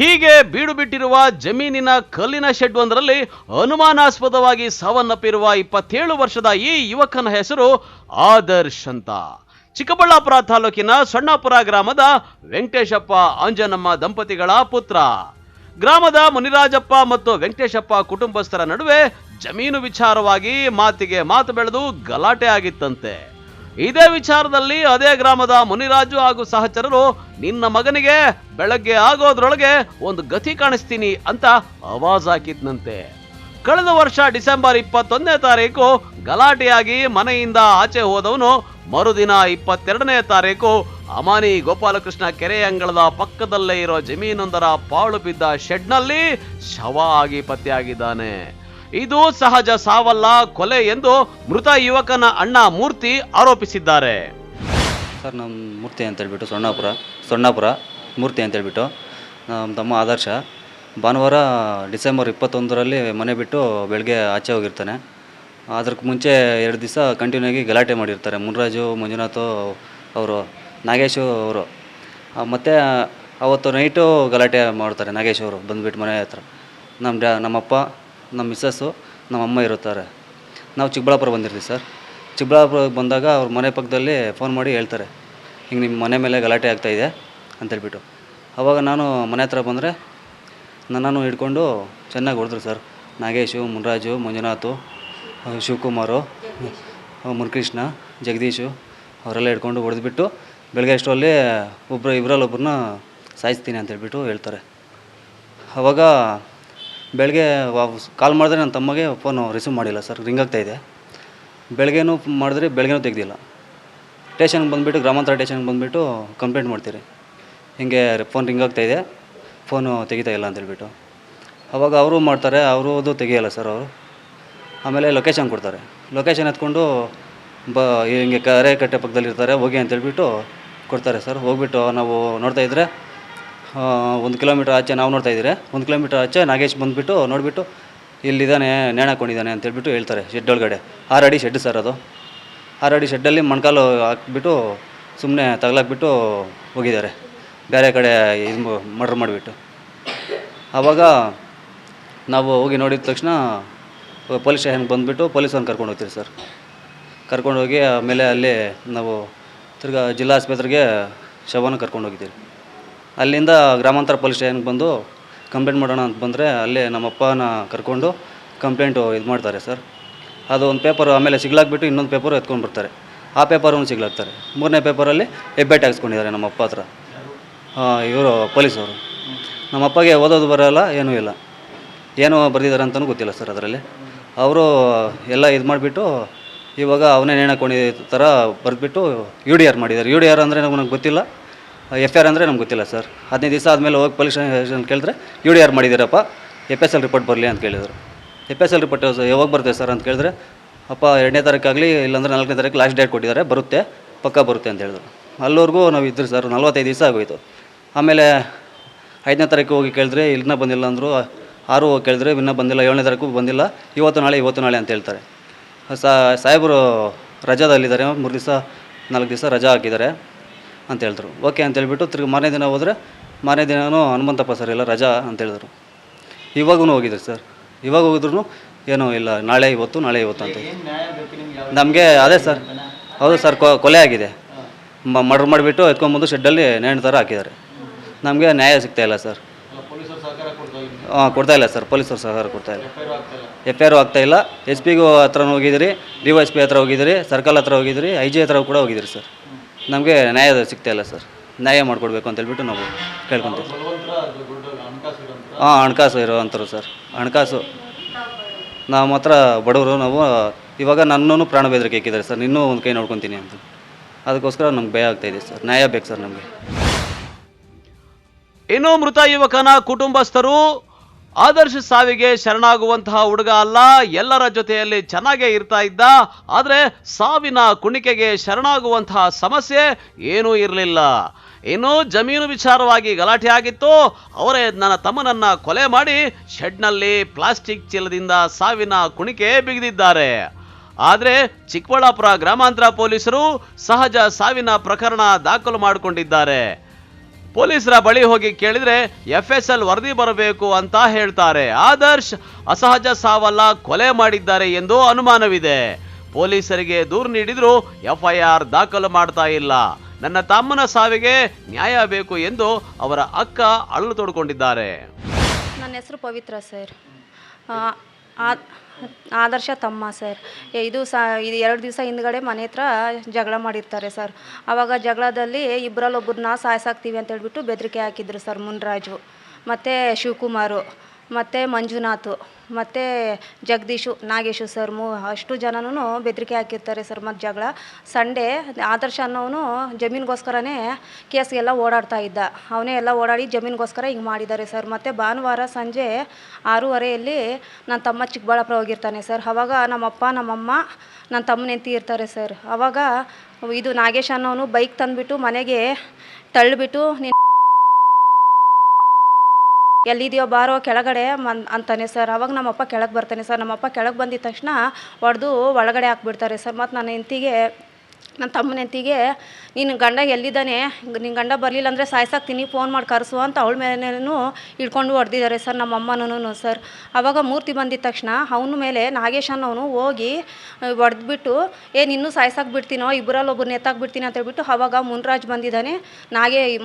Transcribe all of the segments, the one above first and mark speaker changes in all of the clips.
Speaker 1: ಹೀಗೆ ಬೀಡು ಬಿಟ್ಟಿರುವ ಜಮೀನಿನ ಕಲ್ಲಿನ ಶೆಡ್ ಒಂದರಲ್ಲಿ ಅನುಮಾನಾಸ್ಪದವಾಗಿ ಸಾವನ್ನಪ್ಪಿರುವ 27 ವರ್ಷದ ಈ ಯುವಕನ ಹೆಸರು ಆದರ್ಶ್ ಅಂತ. ಚಿಕ್ಕಬಳ್ಳಾಪುರ ತಾಲೂಕಿನ ಸೊಣ್ಣಾಪುರ ಗ್ರಾಮದ ವೆಂಕಟೇಶಪ್ಪ ಅಂಜನಮ್ಮ ದಂಪತಿಗಳ ಪುತ್ರ. ಗ್ರಾಮದ ಮುನಿರಾಜಪ್ಪ ಮತ್ತು ವೆಂಕಟೇಶಪ್ಪ ಕುಟುಂಬಸ್ಥರ ನಡುವೆ ಜಮೀನು ವಿಚಾರವಾಗಿ ಮಾತಿಗೆ ಮಾತು ಬೆಳೆದು ಗಲಾಟೆ ಆಗಿತ್ತಂತೆ. ಇದೇ ವಿಚಾರದಲ್ಲಿ ಅದೇ ಗ್ರಾಮದ ಮುನಿರಾಜು ಹಾಗೂ ಸಹಚರರು ನಿನ್ನ ಮಗನಿಗೆ ಬೆಳಗ್ಗೆ ಆಗೋದ್ರೊಳಗೆ ಒಂದು ಗತಿ ಕಾಣಿಸ್ತೀನಿ ಅಂತ ಆವಾಜ್ ಹಾಕಿದ್ನಂತೆ. ಕಳೆದ ವರ್ಷ ಡಿಸೆಂಬರ್ 21ನೇ ತಾರೀಕು ಗಲಾಟೆಯಾಗಿ ಮನೆಯಿಂದ ಆಚೆ ಹೋದವನು ಮರುದಿನ 22ನೇ ತಾರೀಕು ಅಮಾನಿ ಗೋಪಾಲಕೃಷ್ಣ ಕೆರೆ ಅಂಗಳದ ಪಕ್ಕದಲ್ಲೇ ಇರೋ ಜಮೀನೊಂದರ ಪಾಳು ಬಿದ್ದ ಶೆಡ್ನಲ್ಲಿ ಶವ ಆಗಿ ಪತ್ತೆಯಾಗಿದ್ದಾನೆ. ಇದು ಸಹಜ ಸಾವಲ್ಲ, ಕೊಲೆ ಎಂದು ಮೃತ ಯುವಕನ ಅಣ್ಣ ಮೂರ್ತಿ ಆರೋಪಿಸಿದ್ದಾರೆ.
Speaker 2: ಸರ್, ನಮ್ಮ ಮೂರ್ತಿ ಅಂತ ಹೇಳ್ಬಿಟ್ಟು ಸೊಣ್ಣಾಪುರ ಮೂರ್ತಿ ಅಂತ ಹೇಳ್ಬಿಟ್ಟು ನಮ್ಮ ತಮ್ಮ ಆದರ್ಶ ಭಾನುವಾರ ಡಿಸೆಂಬರ್ 21ರಲ್ಲಿ ಮನೆ ಬಿಟ್ಟು ಬೆಳಗ್ಗೆ ಆಚೆ ಹೋಗಿರ್ತಾನೆ. ಅದಕ್ಕೆ ಮುಂಚೆ 2 ದಿವಸ ಕಂಟಿನ್ಯೂ ಆಗಿ ಗಲಾಟೆ ಮಾಡಿರ್ತಾರೆ. ಮುನ್ರಾಜು, ಮಂಜುನಾಥ್ ಅವರು, ನಾಗೇಶು ಅವರು. ಮತ್ತು ಅವತ್ತು ನೈಟು ಗಲಾಟೆ ಮಾಡ್ತಾರೆ. ನಾಗೇಶ್ ಅವರು ಬಂದುಬಿಟ್ಟು ಮನೆ ಹತ್ರ ನಮ್ಮಪ್ಪ, ನಮ್ಮ ಮಿಸ್ಸಸ್ಸು, ನಮ್ಮಮ್ಮ ಇರುತ್ತಾರೆ. ನಾವು ಚಿಕ್ಕಬಳ್ಳಾಪುರ ಬಂದಿರ್ತೀವಿ ಸರ್. ಚಿಕ್ಕಬಳ್ಳಾಪುರ ಬಂದಾಗ ಅವ್ರ ಮನೆ ಪಕ್ಕದಲ್ಲಿ ಫೋನ್ ಮಾಡಿ ಹೇಳ್ತಾರೆ, ಹಿಂಗೆ ನಿಮ್ಮ ಮನೆ ಮೇಲೆ ಗಲಾಟೆ ಆಗ್ತಾಯಿದೆ ಅಂತೇಳ್ಬಿಟ್ಟು. ಆವಾಗ ನಾನು ಮನೆ ಹತ್ರ ಬಂದರೆ ನನ್ನನ್ನು ಹಿಡ್ಕೊಂಡು ಚೆನ್ನಾಗಿ ಹೊಡೆದ್ರು ಸರ್. ನಾಗೇಶು, ಮುನ್ರಾಜು, ಮಂಜುನಾಥು, ಶಿವಕುಮಾರು, ಮುನ್ಕೃಷ್ಣ, ಜಗದೀಶು ಅವರೆಲ್ಲ ಹಿಡ್ಕೊಂಡು ಹೊಡೆದ್ಬಿಟ್ಟು ಬೆಳಗ್ಗೆ ಅಷ್ಟರಲ್ಲಿ ಇಬ್ಬರಲ್ಲೊಬ್ಬರನ್ನ ಸಾಯಿಸ್ತೀನಿ ಅಂತೇಳ್ಬಿಟ್ಟು ಹೇಳ್ತಾರೆ. ಆವಾಗ ಬೆಳಗ್ಗೆ ಕಾಲ್ ಮಾಡಿದ್ರೆ ನನ್ನ ತಮ್ಮಗೆ ಫೋನು ರಿಸೀವ್ ಮಾಡಿಲ್ಲ ಸರ್, ರಿಂಗ್ ಆಗ್ತಾಯಿದೆ. ಬೆಳಗ್ಗೆನೂ ಮಾಡಿದ್ರೆ ಬೆಳಗ್ಗೆನೂ ತೆಗ್ದಿಲ್ಲ. ಸ್ಟೇಷನ್ಗೆ ಬಂದುಬಿಟ್ಟು ಗ್ರಾಮಾಂತರ ಸ್ಟೇಷನ್ಗೆ ಬಂದುಬಿಟ್ಟು ಕಂಪ್ಲೇಂಟ್ ಮಾಡ್ತೀರಿ, ಹಿಂಗೆ ಫೋನ್ ರಿಂಗ್ ಆಗ್ತಾಯಿದೆ, ಫೋನು ತೆಗಿತಾ ಇಲ್ಲ ಅಂತೇಳ್ಬಿಟ್ಟು. ಆವಾಗ ಅವರು ಮಾಡ್ತಾರೆ, ಅದು ತೆಗಿಯಲ್ಲ ಸರ್ ಅವರು. ಆಮೇಲೆ ಲೊಕೇಶನ್ ಕೊಡ್ತಾರೆ. ಲೊಕೇಶನ್ ಎತ್ಕೊಂಡು ಹಿಂಗೆ ಕಟ್ಟೆ ಪಕ್ಕದಲ್ಲಿರ್ತಾರೆ, ಹೋಗಿ ಅಂತೇಳ್ಬಿಟ್ಟು ಕೊಡ್ತಾರೆ ಸರ್. ಹೋಗ್ಬಿಟ್ಟು ನಾವು ನೋಡ್ತಾಯಿದ್ರೆ 1 ಕಿಲೋಮೀಟ್ರ್ ಆಚೆ ನಾವು ನೋಡ್ತಾಯಿದ್ರೆ 1 ಕಿಲೋಮೀಟ್ರ್ ಆಚೆ ನಾಗೇಶ್ ಬಂದುಬಿಟ್ಟು ನೋಡಿಬಿಟ್ಟು ಇಲ್ಲಿದ್ದಾನೆ, ನೇಣು ಹಾಕ್ಕೊಂಡಿದ್ದಾನೆ ಅಂತೇಳ್ಬಿಟ್ಟು ಹೇಳ್ತಾರೆ. ಶೆಡ್ ಒಳಗಡೆ 6 ಅಡಿ ಶೆಡ್ ಸರ್ ಅದು. 6 ಅಡಿ ಶೆಡ್ಡಲ್ಲಿ ಮೊಣಕಾಲು ಹಾಕ್ಬಿಟ್ಟು ಸುಮ್ಮನೆ ತಗಲಾಕ್ಬಿಟ್ಟು ಹೋಗಿದ್ದಾರೆ, ಬೇರೆ ಕಡೆ ಇದು ಮರ್ಡರ್ ಮಾಡಿಬಿಟ್ಟು. ಆವಾಗ ನಾವು ಹೋಗಿ ನೋಡಿದ ತಕ್ಷಣ ಪೊಲೀಸ್ ಸ್ಟೇಷನ್ಗೆ ಬಂದುಬಿಟ್ಟು ಪೊಲೀಸನ್ನು ಕರ್ಕೊಂಡು ಹೋಗ್ತೀವಿ ಸರ್. ಕರ್ಕೊಂಡೋಗಿ ಆಮೇಲೆ ಅಲ್ಲಿ ನಾವು ತಿರ್ಗಾ ಜಿಲ್ಲಾ ಆಸ್ಪತ್ರೆಗೆ ಶವನ ಕರ್ಕೊಂಡು ಹೋಗಿದ್ದೀವಿ. ಅಲ್ಲಿಂದ ಗ್ರಾಮಾಂತರ ಪೊಲೀಸ್ ಸ್ಟೇಷನ್ಗೆ ಬಂದು ಕಂಪ್ಲೇಂಟ್ ಮಾಡೋಣ ಅಂತ ಬಂದರೆ ಅಲ್ಲೇ ನಮ್ಮಪ್ಪನ ಕರ್ಕೊಂಡು ಕಂಪ್ಲೇಂಟು ಇದು ಮಾಡ್ತಾರೆ ಸರ್. ಅದು ಒಂದು ಪೇಪರು ಆಮೇಲೆ ಸಿಗ್ಲಾಕ್ಬಿಟ್ಟು ಇನ್ನೊಂದು ಪೇಪರು ಎತ್ಕೊಂಡು ಬರ್ತಾರೆ. ಆ ಪೇಪರನ್ನು ಸಿಗ್ಲಾಕ್ತಾರೆ. 3ನೇ ಪೇಪರಲ್ಲಿ ಹೆಬ್ಬೆಟ್ ಹಾಕ್ಸ್ಕೊಂಡಿದ್ದಾರೆ ನಮ್ಮ ಅಪ್ಪ ಹತ್ರ, ಇವರು ಪೊಲೀಸವರು. ನಮ್ಮಪ್ಪಗೆ ಓದೋದು ಬರೋಲ್ಲ, ಏನೂ ಇಲ್ಲ, ಏನೋ ಬರೆದಿದ್ದಾರೆ ಅಂತಲೂ ಗೊತ್ತಿಲ್ಲ ಸರ್. ಅದರಲ್ಲಿ ಅವರು ಎಲ್ಲ ಇದು ಮಾಡಿಬಿಟ್ಟು ಇವಾಗ ಅವನೇ ನೇಣು ಹಾಕ್ಕೊಂಡಿದ್ದ ಥರ ಬರೆದ್ಬಿಟ್ಟು UDR ಮಾಡಿದ್ದಾರೆ. UDR ಅಂದರೆ ನಮಗೆ ಗೊತ್ತಿಲ್ಲ, FIR ಅಂದರೆ ನಮ್ಗೆ ಗೊತ್ತಿಲ್ಲ ಸರ್. 15 ದಿವಸ ಆದಮೇಲೆ ಹೋಗಿ ಪೊಲೀಸ್ ಸ್ಟೇಷನ್ ಕೇಳಿದ್ರೆ UDR ಮಾಡಿದ್ದೀರಪ್ಪ, FSL ರಿಪೋರ್ಟ್ ಬರಲಿ ಅಂತ ಕೇಳಿದರು. FSL ರಿಪೋರ್ಟ್ ಯಾವಾಗ ಬರುತ್ತೆ ಸರ್ ಅಂತ ಕೇಳಿದ್ರೆ, ಅಪ್ಪ 2ನೇ ತಾರೀಕಾಗಲಿ ಇಲ್ಲಾಂದರೆ 4ನೇ ತಾರೀಕು ಲಾಸ್ಟ್ ಡೇಟ್ ಕೊಟ್ಟಿದ್ದಾರೆ, ಬರುತ್ತೆ, ಪಕ್ಕ ಬರುತ್ತೆ ಅಂತ ಹೇಳಿದ್ರು. ಅಲ್ಲಿವರೆಗೂ ನಾವು ಇದ್ದರು ಸರ್. 45 ದಿವಸ ಆಗೋಯಿತು. ಆಮೇಲೆ 5ನೇ ತಾರೀಕು ಹೋಗಿ ಕೇಳಿದ್ರೆ ಇನ್ನೂ ಬಂದಿಲ್ಲ ಅಂದರು. 6 ಹೋಗಿ ಕೇಳಿದ್ರೆ ಇನ್ನೂ ಬಂದಿಲ್ಲ. 7ನೇ ತಾರೀಕು ಬಂದಿಲ್ಲ, ಇವತ್ತು ನಾಳೆ ಅಂತ ಹೇಳ್ತಾರೆ. ಸಾಹೇಬರು ರಜಾದಲ್ಲಿದ್ದಾರೆ, 3 ದಿವಸ 4 ದಿವಸ ರಜಾ ಹಾಕಿದ್ದಾರೆ ಅಂತ ಹೇಳಿದ್ರು. ಓಕೆ ಅಂತ ಹೇಳ್ಬಿಟ್ಟು ತಿರ್ಗಿ ಮಾರನೇ ದಿನ ಹೋದರೆ ಮಾರನೇ ದಿನವೂ ಹನುಮಂತಪ್ಪ ಸರ್ ಇಲ್ಲ ರಜಾ ಅಂತ ಹೇಳಿದ್ರು. ಇವಾಗೂ ಹೋಗಿದ್ರು ಸರ್. ಇವಾಗ ಹೋಗಿದ್ರು ಏನೂ ಇಲ್ಲ, ನಾಳೆ ಇವತ್ತು ಅಂತ. ನಮಗೆ ಅದೇ ಸರ್, ಹೌದು ಸರ್, ಕೊಲೆ ಆಗಿದೆ. ಮರ್ಡರ್ ಮಾಡಿಬಿಟ್ಟು ಎತ್ಕೊಂಡ್ಬಂದು ಶೆಡ್ಡಲ್ಲಿ ನೇಣು ಥರ ಹಾಕಿದ್ದಾರೆ. ನಮಗೆ ನ್ಯಾಯ ಸಿಗ್ತಾಯಿಲ್ಲ ಸರ್. ಕೊಡ್ತಾ ಇಲ್ಲ ಸರ್, ಪೊಲೀಸರು ಸಹಕಾರ ಕೊಡ್ತಾಯಿಲ್ಲ. FIR ಆಗ್ತಾಯಿಲ್ಲ. SP ಹತ್ರ ಹೋಗಿದ್ದೀರಿ, DYSP ಹತ್ರ ಹೋಗಿದ್ದೀರಿ, ಸರ್ಕಲ್ ಹತ್ರ ಹೋಗಿದ್ದೀರಿ, IG ಹತ್ರ ಕೂಡ ಹೋಗಿದ್ದೀರಿ ಸರ್. ನಮಗೆ ನ್ಯಾಯ ಸಿಗ್ತಾಯಿಲ್ಲ ಸರ್. ನ್ಯಾಯ ಮಾಡಿಕೊಡ್ಬೇಕು ಅಂತೇಳ್ಬಿಟ್ಟು ನಾವು ಕೇಳ್ಕೊತೀವಿ. ಹಣಕಾಸು ಇರೋವಂಥರು ಸರ್. ಹಣಕಾಸು ನಾವು ಮಾತ್ರ ಬಡವರು. ನಾವು ಇವಾಗ ನನ್ನೂ ಪ್ರಾಣ ಬೆದರಿಕೆ ಹಾಕಿದ್ದಾರೆ ಸರ್, ಇನ್ನೂ ಒಂದು ಕೈ ನೋಡ್ಕೊತೀನಿ ಅಂತ. ಅದಕ್ಕೋಸ್ಕರ ನಮ್ಗೆ ಭಯ ಆಗ್ತಾಯಿದೆ ಸರ್. ನ್ಯಾಯ ಬೇಕು ಸರ್ ನಮಗೆ.
Speaker 1: ಇನ್ನು ಮೃತ ಯುವಕನ ಕುಟುಂಬಸ್ಥರು ಆದರ್ಶ ಸಾವಿಗೆ ಶರಣಾಗುವಂತಹ ಹುಡುಗ ಅಲ್ಲ, ಎಲ್ಲರ ಜೊತೆಯಲ್ಲಿ ಚೆನ್ನಾಗೇ ಇರ್ತಾ ಇದ್ದ, ಆದರೆ ಸಾವಿನ ಕುಣಿಕೆಗೆ ಶರಣಾಗುವಂತಹ ಸಮಸ್ಯೆ ಏನೂ ಇರಲಿಲ್ಲ. ಇನ್ನು ಜಮೀನು ವಿಚಾರವಾಗಿ ಗಲಾಟೆ ಆಗಿತ್ತು. ಅವರೇ ನನ್ನ ತಮ್ಮನನ್ನ ಕೊಲೆ ಮಾಡಿ ಶೆಡ್ನಲ್ಲಿ ಪ್ಲಾಸ್ಟಿಕ್ ಚೀಲದಿಂದ ಸಾವಿನ ಕುಣಿಕೆ ಬಿಗಿದಿದ್ದಾರೆ. ಆದರೆ ಚಿಕ್ಕಬಳ್ಳಾಪುರ ಗ್ರಾಮಾಂತರ ಪೊಲೀಸರು ಸಹಜ ಸಾವಿನ ಪ್ರಕರಣ ದಾಖಲು ಮಾಡಿಕೊಂಡಿದ್ದಾರೆ. ಪೊಲೀಸರ ಬಳಿ ಹೋಗಿ ಕೇಳಿದ್ರೆ FSL ವರದಿ ಬರಬೇಕು ಅಂತ ಹೇಳ್ತಾರೆ. ಆದರ್ಶ್ ಅಸಹಜ ಸಾವಲ್ಲ, ಕೊಲೆ ಮಾಡಿದ್ದಾರೆ ಎಂದು ಅನುಮಾನವಿದೆ. ಪೊಲೀಸರಿಗೆ ದೂರು ನೀಡಿದ್ರು FIR ದಾಖಲು ಮಾಡ್ತಾ ಇಲ್ಲ. ನನ್ನ ತಮ್ಮನ ಸಾವಿಗೆ ನ್ಯಾಯ ಬೇಕು ಎಂದು ಅವರ ಅಕ್ಕ ಅಳಲು ತೋಡ್ಕೊಂಡಿದ್ದಾರೆ.
Speaker 3: ನನ್ನ ಹೆಸರು ಪವಿತ್ರ ಸರ್. ಆದರ್ಶ ತಮ್ಮ ಸರ್. ಇದು 2 ದಿವಸ ಹಿಂದ್ಗಡೆ ಮನೆ ಹತ್ರ ಜಗಳ ಮಾಡಿರ್ತಾರೆ ಸರ್. ಆವಾಗ ಜಗಳದಲ್ಲಿ ಇಬ್ಬರಲ್ಲೊಬ್ಬರನ್ನ ಸಾಯಿಸಾಕ್ತೀವಿ ಅಂತ ಹೇಳ್ಬಿಟ್ಟು ಬೆದರಿಕೆ ಹಾಕಿದ್ರು ಸರ್. ಮುನ್ರಾಜು ಮತ್ತು ಶಿವಕುಮಾರು ಮತ್ತು ಮಂಜುನಾಥ್ ಮತ್ತು ಜಗದೀಶು, ನಾಗೇಶು ಸರ್ ಅಷ್ಟು ಜನನೂ ಬೆದರಿಕೆ ಹಾಕಿರ್ತಾರೆ ಸರ್. ಮತ್ತು ಜಗಳ ಸಂಡೇ ಆದರ್ಶ ಅನ್ನೋನು ಜಮೀನಿಗೋಸ್ಕರನೇ ಕೇಸ್ಗೆಲ್ಲ ಓಡಾಡ್ತಾ ಇದ್ದ. ಅವನೇ ಎಲ್ಲ ಓಡಾಡಿ ಜಮೀನಿಗೋಸ್ಕರ ಹಿಂಗೆ ಮಾಡಿದ್ದಾರೆ ಸರ್. ಮತ್ತು ಭಾನುವಾರ ಸಂಜೆ 6:30 ನನ್ನ ತಮ್ಮ ಚಿಕ್ಕಬಳ್ಳಾಪುರ ಹೋಗಿರ್ತಾನೆ ಸರ್. ಆವಾಗ ನಮ್ಮಪ್ಪ ನಮ್ಮಮ್ಮ ನನ್ನ ತಮ್ಮನ ಹೆಂಡತಿ ಇರ್ತಾರೆ ಸರ್. ಆವಾಗ ಇದು ನಾಗೇಶ್ ಅನ್ನೋನು ಬೈಕ್ ತಂದುಬಿಟ್ಟು ಮನೆಗೆ ತಳ್ಳಿಬಿಟ್ಟು ಎಲ್ಲಿದೆಯೋ ಬಾರೋ ಕೆಳಗಡೆ ಅಂತಾನೆ ಸರ್. ಅವಾಗ ನಮ್ಮಪ್ಪ ಕೆಳಗೆ ಬರ್ತಾನೆ ಸರ್. ನಮ್ಮಪ್ಪ ಕೆಳಗೆ ಬಂದಿದ ತಕ್ಷಣ ಹೊಡೆದು ಒಳಗಡೆ ಹಾಕ್ಬಿಡ್ತಾರೆ ಸರ್. ಮತ್ತು ನನ್ನ ತಮ್ಮನ ಹೆಂಡತಿಗೆ ನೀನು ಗಂಡ ಎಲ್ಲಿದ್ದಾನೆ, ನಿನ್ನ ಗಂಡ ಬರಲಿಲ್ಲ ಅಂದರೆ ಸಾಯ್ಸಾಕ್ತೀನಿ, ಫೋನ್ ಮಾಡಿ ಕರೆಸು ಅಂತ ಅವಳ ಮೇಲೇನೂ ಹಿಡ್ಕೊಂಡು ಹೊಡೆದಿದ್ದಾರೆ ಸರ್. ನಮ್ಮ ಅಮ್ಮನೂ ಸರ್. ಆವಾಗ ಮೂರ್ತಿ ಬಂದಿದ ತಕ್ಷಣ ಅವನ ಮೇಲೆ ನಾಗೇಶ್ ಅನ್ನೋನು ಹೋಗಿ ಹೊಡೆದ್ಬಿಟ್ಟು ನಿನ್ನೂ ಸಾಯ್ಸಾಕ್ಬಿಡ್ತೀನೋ, ಇಬ್ಬರಲ್ಲೊಬ್ಬರನ್ನ ಎತ್ತಾಕ್ಬಿಡ್ತೀನಿ ಅಂತ ಹೇಳ್ಬಿಟ್ಟು ಆವಾಗ ಮುನ್ರಾಜ್ ಬಂದಿದ್ದಾನೆ.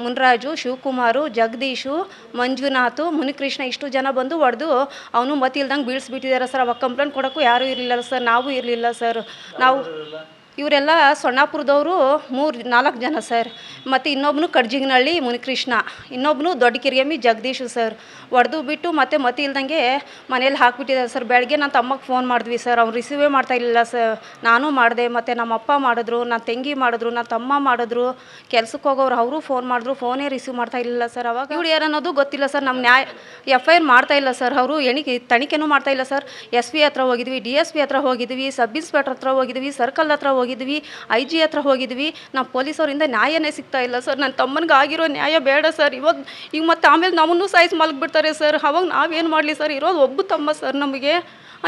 Speaker 3: ಮುನ್ರಾಜು, ಶಿವಕುಮಾರು, ಜಗದೀಶು, ಮಂಜುನಾಥ್, ಮುನಿಕೃಷ್ಣ ಇಷ್ಟು ಜನ ಬಂದು ಹೊಡೆದು ಅವನು ಮತ್ತಿಲ್ದಂಗೆ ಬೀಳಿಸ್ಬಿಟ್ಟಿದ್ದಾರೆ ಸರ್. ಅವಾಗ ಕಂಪ್ಲೇಂಟ್ ಕೊಡೋಕ್ಕೂ ಯಾರೂ ಇರಲಿಲ್ಲ ಸರ್. ನಾವು ಇರಲಿಲ್ಲ ಸರ್. ಇವರೆಲ್ಲ ಸೊಣ್ಣಾಪುರದವರು 4 ಜನ ಸರ್. ಮತ್ತು ಇನ್ನೊಬ್ಬನು ಕಡ್ಜಿಗನಹಳ್ಳಿ ಮುನಿಕೃಷ್ಣ, ಇನ್ನೊಬ್ಬನು ದೊಡ್ಡ ಕಿರಿಯಮ್ಮಿ ಜಗದೀಶು ಸರ್. ಹೊಡೆದು ಬಿಟ್ಟು ಮತ್ತೆ ಇಲ್ದಂಗೆ ಮನೇಲಿ ಹಾಕ್ಬಿಟ್ಟಿದ್ದಾರೆ ಸರ್. ಬೆಳಗ್ಗೆ ನನ್ನ ತಮ್ಮಗೆ ಫೋನ್ ಮಾಡಿದ್ವಿ ಸರ್. ಅವ್ನು ರಿಸೀವೇ ಮಾಡ್ತಾಯಿಲ್ಲ ಸರ್. ನಾನು ಮಾಡಿದೆ, ಮತ್ತು ನಮ್ಮಪ್ಪ ಮಾಡಿದ್ರು, ನನ್ನ ತಂಗಿ ಮಾಡಿದ್ರು, ನನ್ನ ತಮ್ಮ ಮಾಡಿದ್ರು, ಕೆಲ್ಸಕ್ಕೆ ಹೋಗೋರು ಅವರು ಫೋನ್ ಮಾಡಿದ್ರು, ಫೋನೇ ರಿಸೀವ್ ಮಾಡ್ತಾಯಿಲ್ಲ ಸರ್. ಅವಾಗ ಇವಳು ಯಾರನ್ನೋದು ಗೊತ್ತಿಲ್ಲ ಸರ್. ನಮ್ಮ FIR ಮಾಡ್ತಾಯಿಲ್ಲ ಸರ್. ಅವರು ತನಿಖೆನೂ ಮಾಡ್ತಾಯಿಲ್ಲ ಸರ್. SP ಹತ್ರ ಹೋಗಿದ್ವಿ, DSP ಹತ್ರ ಹೋಗಿದ್ವಿ, ಸಬ್ ಇನ್ಸ್ಪೆಕ್ಟರ್ ಹತ್ರ ಹೋಗಿದ್ವಿ, ಸರ್ಕಲ್ ಹತ್ರ ಹೋಗಿದ್ವಿ, IG ಹತ್ರ ಹೋಗಿದ್ವಿ. ನಾವು ಪೊಲೀಸವರಿಂದ ನ್ಯಾಯನೇ ಸಿಗ್ತಾ ಇಲ್ಲ ಸರ್. ನನ್ನ ತಮ್ಮನಿಗೆ ಆಗಿರೋ ನ್ಯಾಯ ಬೇಡ ಸರ್. ಈಗ ಮತ್ತೆ ಆಮೇಲೆ ನಮ್ಮನ್ನು ಸಾಯಿಸಿ ಮಲಗಿಬಿಡ್ತಾರೆ ಸರ್. ಅವಾಗ ನಾವೇನು ಮಾಡಲಿ ಸರ್? ಇರೋದು ಒಬ್ಬ ತಮ್ಮ ಸರ್ ನಮಗೆ.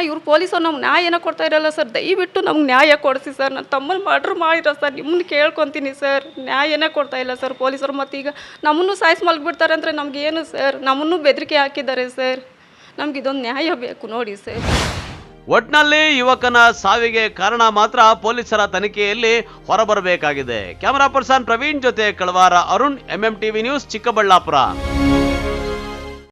Speaker 3: ಇವ್ರು ಪೊಲೀಸರು ನಮ್ಗೆ ನ್ಯಾಯನ ಕೊಡ್ತಾ ಇರಲ್ಲ ಸರ್. ದಯವಿಟ್ಟು ನಮ್ಗೆ ನ್ಯಾಯ ಕೊಡಿಸಿ ಸರ್. ನನ್ನ ತಮ್ಮನ ಮರ್ಡ್ರ್ ಮಾಡಿರೋ ಸರ್. ನಿಮ್ಮನ್ನು ಕೇಳ್ಕೊತೀನಿ ಸರ್. ನ್ಯಾಯನೇ ಕೊಡ್ತಾ ಇಲ್ಲ ಸರ್ ಪೊಲೀಸರು. ಮತ್ತು ಈಗ ನಮ್ಮನ್ನು ಸಾಯಿಸಿ ಮಲಗಿಬಿಡ್ತಾರೆ ಅಂದರೆ ನಮಗೇನು ಸರ್? ನಮ್ಮನ್ನು ಬೆದರಿಕೆ ಹಾಕಿದ್ದಾರೆ ಸರ್. ನಮ್ಗೆ ಇದೊಂದು ನ್ಯಾಯ ಬೇಕು ನೋಡಿ ಸರ್.
Speaker 1: ಒಟ್ನಲ್ಲಿ ಯುವಕನ ಸಾವಿಗೆ ಕಾರಣ ಮಾತ್ರ ಪೊಲೀಸರ ತನಿಖೆಯಲ್ಲಿ ಹೊರಬರಬೇಕಾಗಿದೆ. ಕ್ಯಾಮರಾ ಪರ್ಸನ್ ಪ್ರವೀಣ್ ಜೊತೆ ಕಳವಾರ ಅರುಣ್, MMTV ನ್ಯೂಸ್, ಚಿಕ್ಕಬಳ್ಳಾಪುರ.